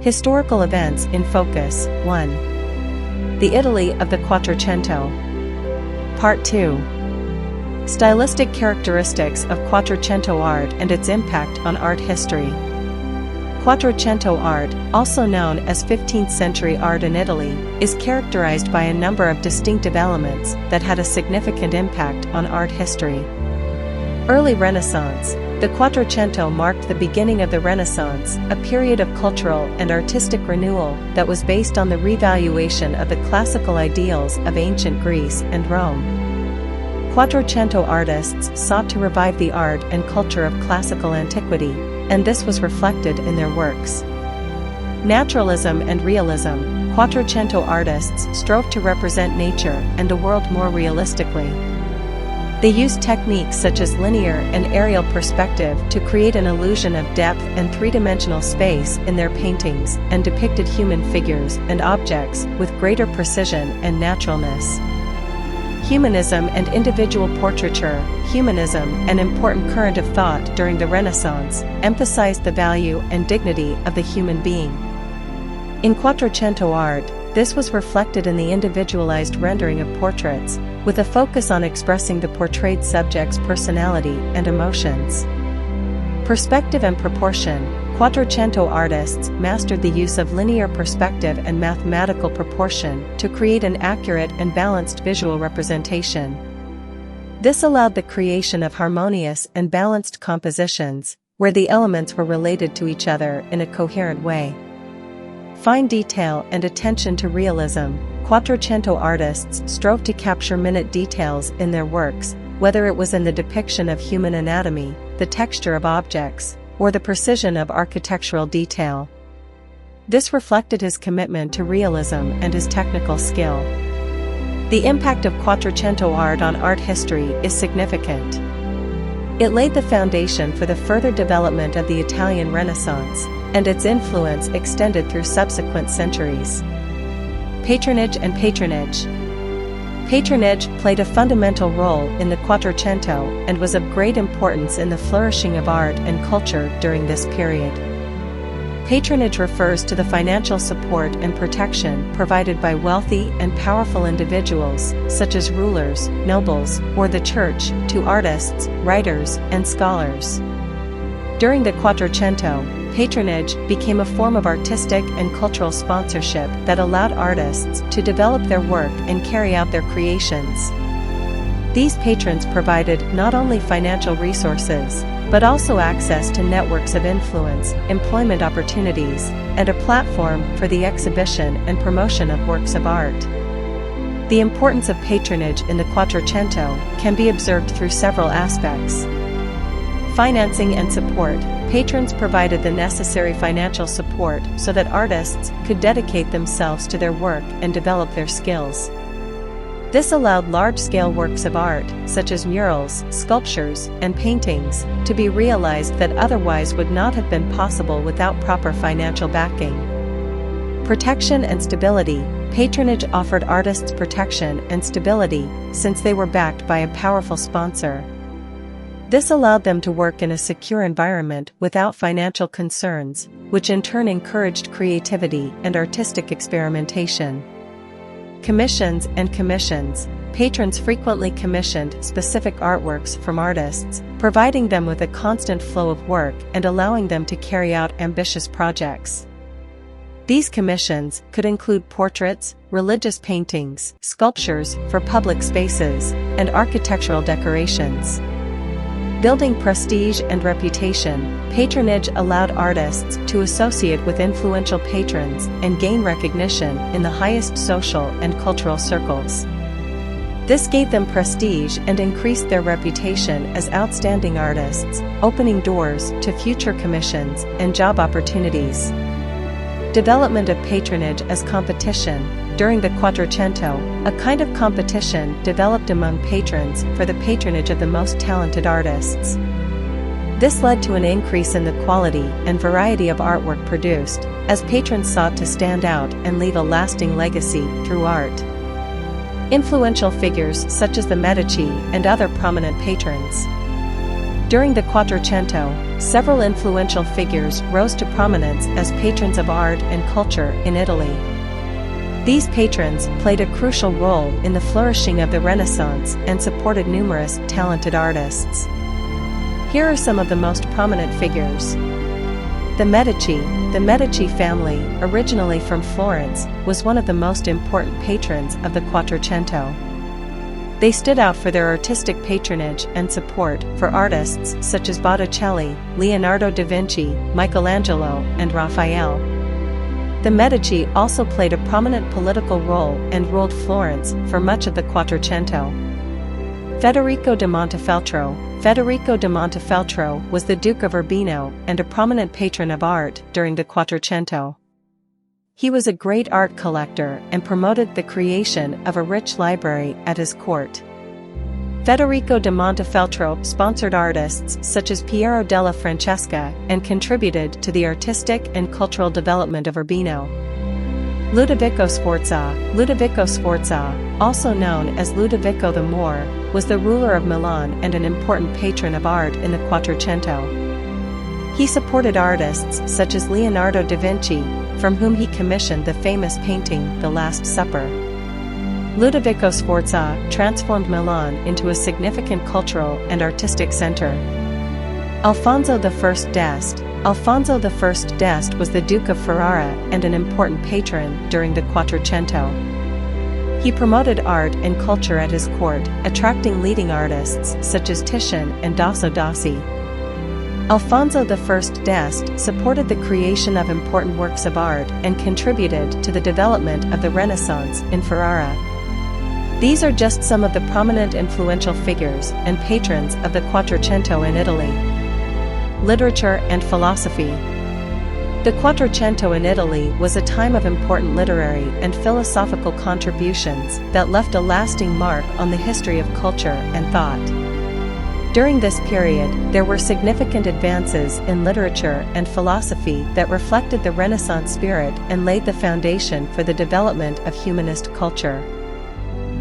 Historical events in focus. 1. The Italy of the Quattrocento. Part 2. Stylistic characteristics of Quattrocento art and its impact on art history. Quattrocento art, also known as 15th century art in Italy, is characterized by a number of distinctive elements that had a significant impact on art history. Early Renaissance. The Quattrocento marked the beginning of the Renaissance, a period of cultural and artistic renewal that was based on the revaluation of the classical ideals of ancient Greece and Rome. Quattrocento artists sought to revive the art and culture of classical antiquity, and this was reflected in their works. Naturalism and realism. Quattrocento artists strove to represent nature and the world more realistically. They used techniques such as linear and aerial perspective to create an illusion of depth and three-dimensional space in their paintings, and depicted human figures and objects with greater precision and naturalness. Humanism and individual portraiture. Humanism, an important current of thought during the Renaissance, emphasized the value and dignity of the human being. In Quattrocento art, this was reflected in the individualized rendering of portraits, with a focus on expressing the portrayed subject's personality and emotions. Perspective and proportion. Quattrocento artists mastered the use of linear perspective and mathematical proportion to create an accurate and balanced visual representation. This allowed the creation of harmonious and balanced compositions, where the elements were related to each other in a coherent way. Fine detail and attention to realism. Quattrocento artists strove to capture minute details in their works, whether it was in the depiction of human anatomy, the texture of objects, or the precision of architectural detail. This reflected his commitment to realism and his technical skill. The impact of Quattrocento art on art history is significant. It laid the foundation for the further development of the Italian Renaissance, and its influence extended through subsequent centuries. Patronage and patronage. Patronage played a fundamental role in the Quattrocento and was of great importance in the flourishing of art and culture during this period. Patronage refers to the financial support and protection provided by wealthy and powerful individuals, such as rulers, nobles, or the church, to artists, writers, and scholars. During the Quattrocento, patronage became a form of artistic and cultural sponsorship that allowed artists to develop their work and carry out their creations. These patrons provided not only financial resources, but also access to networks of influence, employment opportunities, and a platform for the exhibition and promotion of works of art. The importance of patronage in the Quattrocento can be observed through several aspects. Financing and support. Patrons provided the necessary financial support so that artists could dedicate themselves to their work and develop their skills. This allowed large-scale works of art, such as murals, sculptures, and paintings, to be realized that otherwise would not have been possible without proper financial backing. Protection and stability. Patronage offered artists protection and stability, since they were backed by a powerful sponsor. This allowed them to work in a secure environment without financial concerns, which in turn encouraged creativity and artistic experimentation. Commissions and commissions. Patrons frequently commissioned specific artworks from artists, providing them with a constant flow of work and allowing them to carry out ambitious projects. These commissions could include portraits, religious paintings, sculptures for public spaces, and architectural decorations. Building prestige and reputation. Patronage allowed artists to associate with influential patrons and gain recognition in the highest social and cultural circles. This gave them prestige and increased their reputation as outstanding artists, opening doors to future commissions and job opportunities. Development of patronage as competition. During the Quattrocento, a kind of competition developed among patrons for the patronage of the most talented artists. This led to an increase in the quality and variety of artwork produced, as patrons sought to stand out and leave a lasting legacy through art. Influential figures such as the Medici and other prominent patrons. During the Quattrocento, several influential figures rose to prominence as patrons of art and culture in Italy. These patrons played a crucial role in the flourishing of the Renaissance and supported numerous talented artists. Here are some of the most prominent figures. The Medici family, originally from Florence, was one of the most important patrons of the Quattrocento. They stood out for their artistic patronage and support for artists such as Botticelli, Leonardo da Vinci, Michelangelo, and Raphael. The Medici also played a prominent political role and ruled Florence for much of the Quattrocento. Federico da Montefeltro was the Duke of Urbino and a prominent patron of art during the Quattrocento. He was a great art collector and promoted the creation of a rich library at his court. Federico da Montefeltro sponsored artists such as Piero della Francesca and contributed to the artistic and cultural development of Urbino. Ludovico Sforza, also known as Ludovico the Moor, was the ruler of Milan and an important patron of art in the Quattrocento. He supported artists such as Leonardo da Vinci, from whom he commissioned the famous painting The Last Supper. Ludovico Sforza transformed Milan into a significant cultural and artistic center. Alfonso I d'Este was the Duke of Ferrara and an important patron during the Quattrocento. He promoted art and culture at his court, attracting leading artists such as Titian and Dosso Dossi. Alfonso I d'Este supported the creation of important works of art and contributed to the development of the Renaissance in Ferrara. These are just some of the prominent influential figures and patrons of the Quattrocento in Italy. Literature and philosophy. The Quattrocento in Italy was a time of important literary and philosophical contributions that left a lasting mark on the history of culture and thought. During this period, there were significant advances in literature and philosophy that reflected the Renaissance spirit and laid the foundation for the development of humanist culture.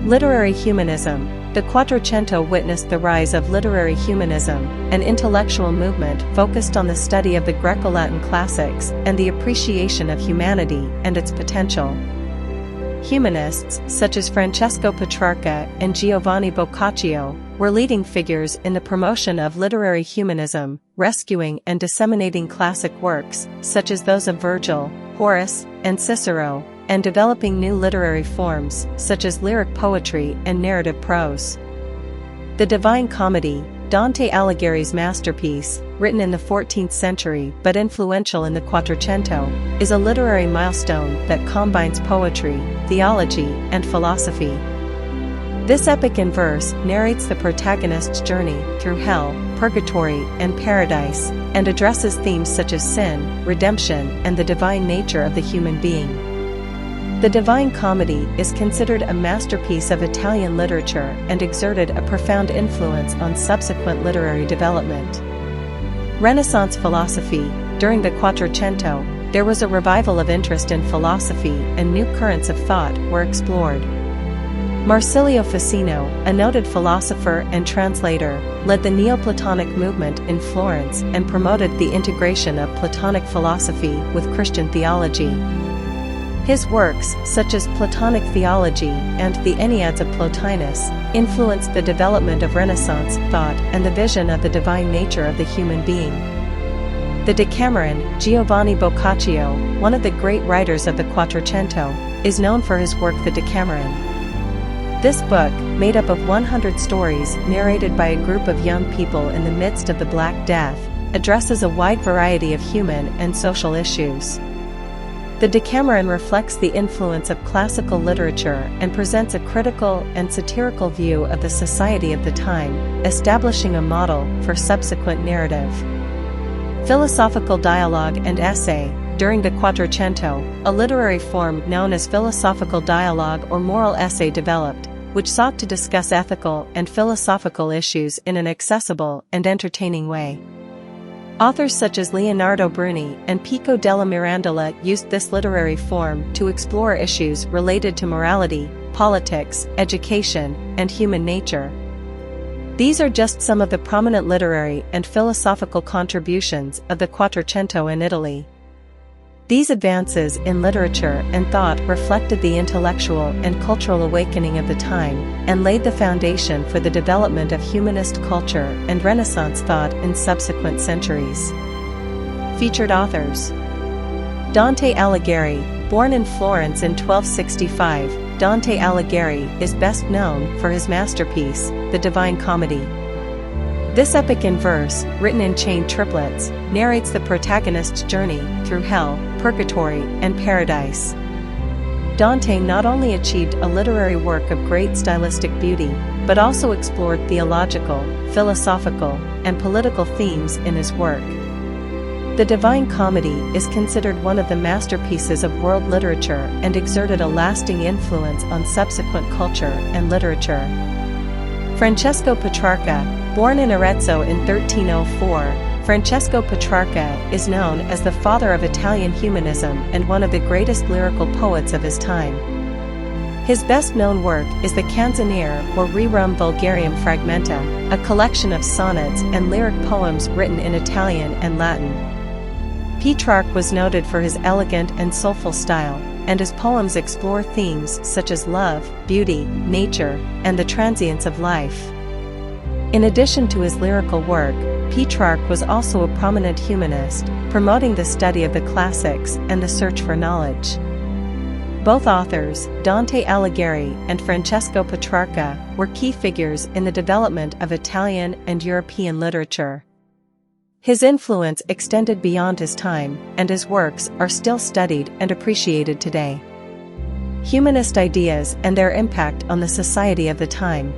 Literary humanism. The Quattrocento witnessed the rise of literary humanism, an intellectual movement focused on the study of the Greco-Latin classics and the appreciation of humanity and its potential. Humanists, such as Francesco Petrarca and Giovanni Boccaccio, were leading figures in the promotion of literary humanism, rescuing and disseminating classic works, such as those of Virgil, Horace, and Cicero, and developing new literary forms, such as lyric poetry and narrative prose. The Divine Comedy, Dante Alighieri's masterpiece, written in the 14th century but influential in the Quattrocento, is a literary milestone that combines poetry, theology, and philosophy. This epic in verse narrates the protagonist's journey through hell, purgatory, and paradise, and addresses themes such as sin, redemption, and the divine nature of the human being. The Divine Comedy is considered a masterpiece of Italian literature and exerted a profound influence on subsequent literary development. Renaissance philosophy. During the Quattrocento, there was a revival of interest in philosophy and new currents of thought were explored. Marsilio Ficino, a noted philosopher and translator, led the Neoplatonic movement in Florence and promoted the integration of Platonic philosophy with Christian theology. His works, such as Platonic Theology and the Enneads of Plotinus, influenced the development of Renaissance thought and the vision of the divine nature of the human being. The Decameron, Giovanni Boccaccio, one of the great writers of the Quattrocento, is known for his work The Decameron. This book, made up of 100 stories narrated by a group of young people in the midst of the Black Death, addresses a wide variety of human and social issues. The Decameron reflects the influence of classical literature and presents a critical and satirical view of the society of the time, establishing a model for subsequent narrative. Philosophical dialogue and essay. During the Quattrocento, a literary form known as philosophical dialogue or moral essay developed, which sought to discuss ethical and philosophical issues in an accessible and entertaining way. Authors such as Leonardo Bruni and Pico della Mirandola used this literary form to explore issues related to morality, politics, education, and human nature. These are just some of the prominent literary and philosophical contributions of the Quattrocento in Italy. These advances in literature and thought reflected the intellectual and cultural awakening of the time, and laid the foundation for the development of humanist culture and Renaissance thought in subsequent centuries. Featured authors: Dante Alighieri, born in Florence in 1265, Dante Alighieri is best known for his masterpiece, The Divine Comedy. This epic in verse, written in chained triplets, narrates the protagonist's journey through hell, purgatory, and paradise. Dante not only achieved a literary work of great stylistic beauty, but also explored theological, philosophical, and political themes in his work. The Divine Comedy is considered one of the masterpieces of world literature and exerted a lasting influence on subsequent culture and literature. Francesco Petrarca, born in Arezzo in 1304, Francesco Petrarca is known as the father of Italian humanism and one of the greatest lyrical poets of his time. His best-known work is the Canzoniere or Rerum Vulgarium Fragmenta, a collection of sonnets and lyric poems written in Italian and Latin. Petrarch was noted for his elegant and soulful style, and his poems explore themes such as love, beauty, nature, and the transience of life. In addition to his lyrical work, Petrarch was also a prominent humanist, promoting the study of the classics and the search for knowledge. Both authors, Dante Alighieri and Francesco Petrarca, were key figures in the development of Italian and European literature. His influence extended beyond his time, and his works are still studied and appreciated today. Humanist ideas and their impact on the society of the time.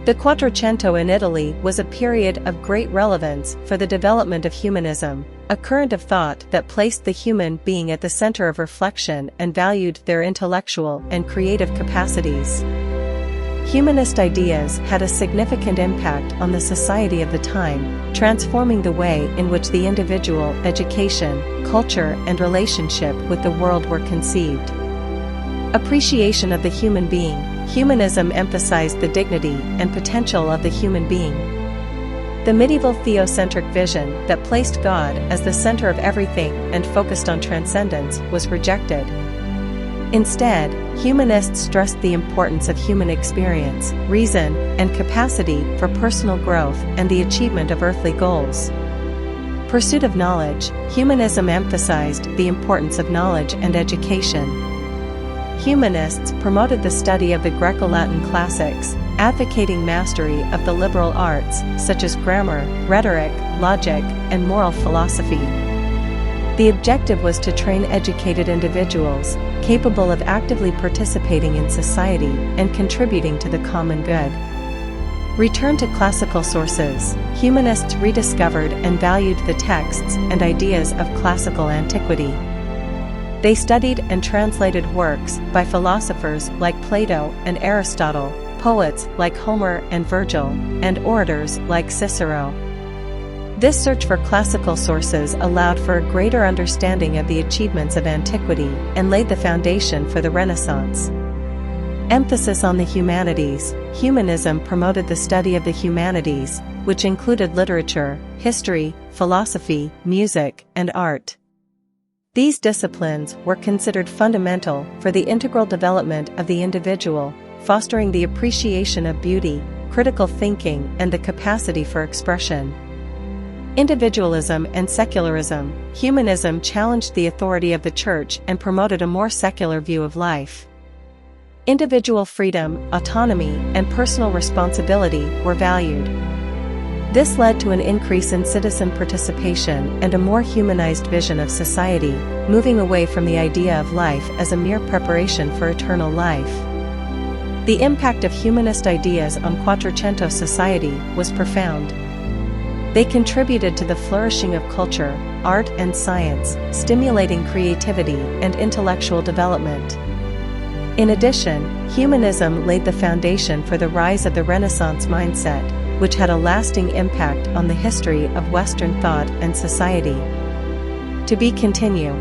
The Quattrocento in Italy was a period of great relevance for the development of humanism, a current of thought that placed the human being at the center of reflection and valued their intellectual and creative capacities. Humanist ideas had a significant impact on the society of the time, transforming the way in which the individual, education, culture, and relationship with the world were conceived. Appreciation of the human being. Humanism emphasized the dignity and potential of the human being. The medieval theocentric vision that placed God as the center of everything and focused on transcendence was rejected. Instead, humanists stressed the importance of human experience, reason, and capacity for personal growth and the achievement of earthly goals. Pursuit of knowledge. Humanism emphasized the importance of knowledge and education. Humanists promoted the study of the Greco-Latin classics, advocating mastery of the liberal arts, such as grammar, rhetoric, logic, and moral philosophy. The objective was to train educated individuals, capable of actively participating in society and contributing to the common good. Return to classical sources. Humanists rediscovered and valued the texts and ideas of classical antiquity. They studied and translated works by philosophers like Plato and Aristotle, poets like Homer and Virgil, and orators like Cicero. This search for classical sources allowed for a greater understanding of the achievements of antiquity and laid the foundation for the Renaissance. Emphasis on the humanities. Humanism promoted the study of the humanities, which included literature, history, philosophy, music, and art. These disciplines were considered fundamental for the integral development of the individual, fostering the appreciation of beauty, critical thinking, and the capacity for expression. Individualism and secularism. Humanism challenged the authority of the Church and promoted a more secular view of life. Individual freedom, autonomy, and personal responsibility were valued. This led to an increase in citizen participation and a more humanized vision of society, moving away from the idea of life as a mere preparation for eternal life. The impact of humanist ideas on Quattrocento society was profound. They contributed to the flourishing of culture, art, and science, stimulating creativity and intellectual development. In addition, humanism laid the foundation for the rise of the Renaissance mindset, which had a lasting impact on the history of Western thought and society. To be continued.